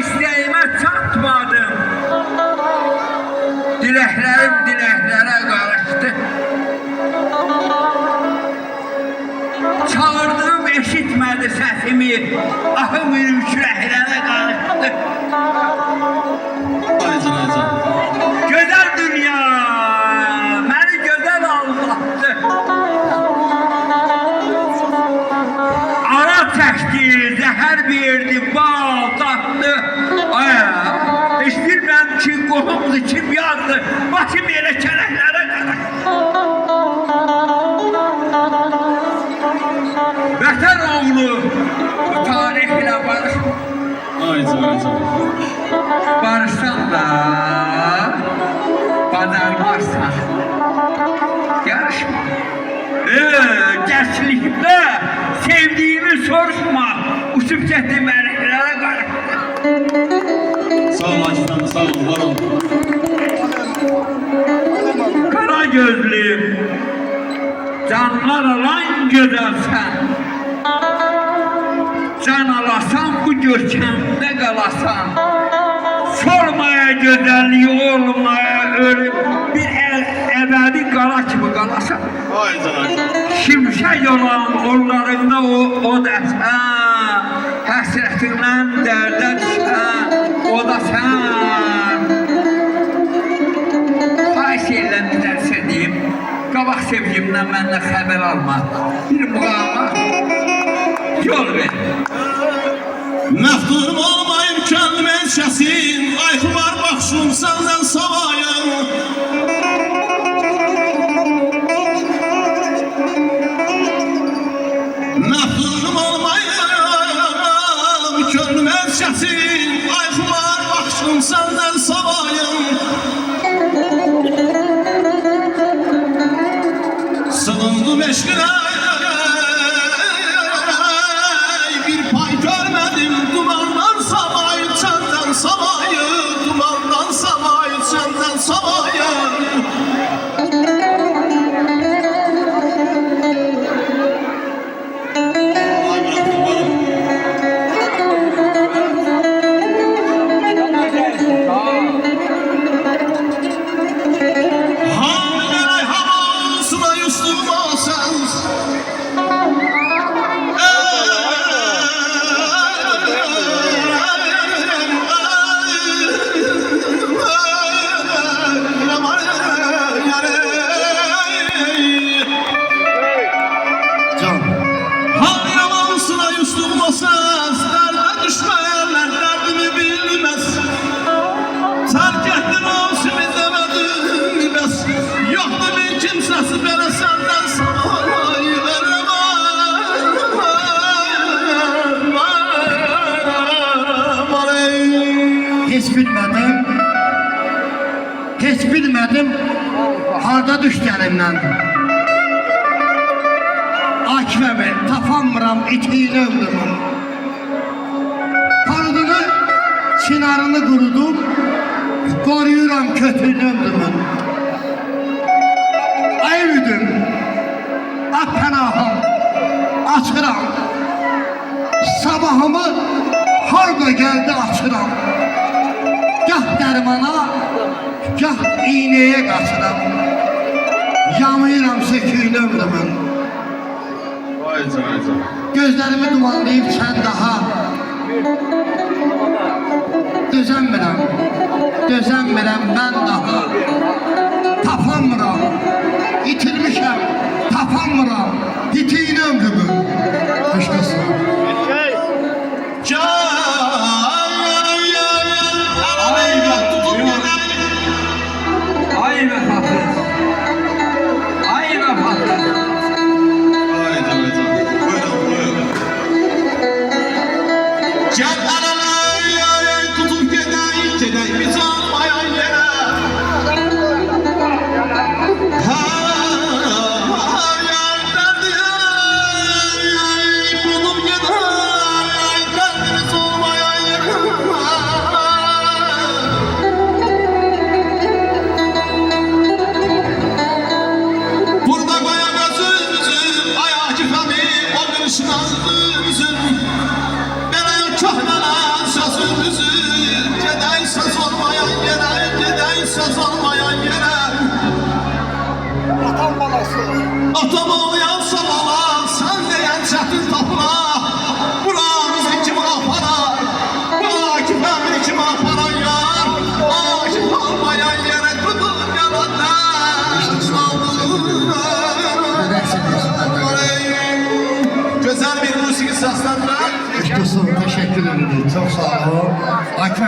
istəyimə çatmadım. Diləklərim diləklərə qarışdı. Çağırdığım eşitmədi səsimi, ahım ürkürəklərə qarışdı. Gözəl dünya məni gözəl aldatdı. Ara çəkdi, zəhər verdi, bal tatdı. Heç bilməm ki, qohumdu, kim yazdı, başım elə kələklərə qarışdı. Vətən oğlu bu tarixlə barışdı. Barışsan da bacarmazsan yarışma. Gençlikdə sevdiğimi soruşma, uçup getdi mələklərə qarışdı. Sağ ol Akif'im, sağ ol, var ol. Kara gözlüm, canlar alan gözəlsən. Can alasan bu görkəmdə qalasan. Sormaya gözəlliyi olmaya ölüb bir əbədi qala kimi qalasan. Şimşək olan onlarında o dəsən. Həsrətindən dərdə düşən o da sən. Xahiş edirəm bir dərsə deyim. Qabaq sevgimdən məndən xəbər alma. Bir muğama yol ver. Məfturum olmayıb kəndimən şəsin, ayxılar baxşum səndən savayım. Məfturum olmayıb kəndimən şəsin, ayxılar baxşum səndən savayım. Sığındım eşqinə, bir pay görmədim dumandan savayı, səndən savayı, dumandan savayı, səndən savayı. Heç bilmədim, harda düşdü əlimdən. Akifəmi tapanmıram itiyini ömrümün. Parudunu, çinarını qurudum, qoruyuram kötüyünü ömrümün. Ay üdüm, at pənahım, açıram. Sabahımı harda gəldi açıram. Gah dərmana, gah iğneye qaçıram. Yamayıram söküyünü ömrümün. Gözlərimi dumanlayıb sən daha dözənmirəm mən daha. Tapanmıram, itirmişəm, tapanmıram itiyini ömrümün. Başqası. Atam ağlayan sabahlar, sen deyən çətin tapılar. Buramızı kim aparar? Bu Akif əmri kim aparar yar? Akif olmayan yerə tutur yaradan. Gözəl bir musiki səsləndirək. İşte son teşekkür ederim. Çok sağ ol. Akif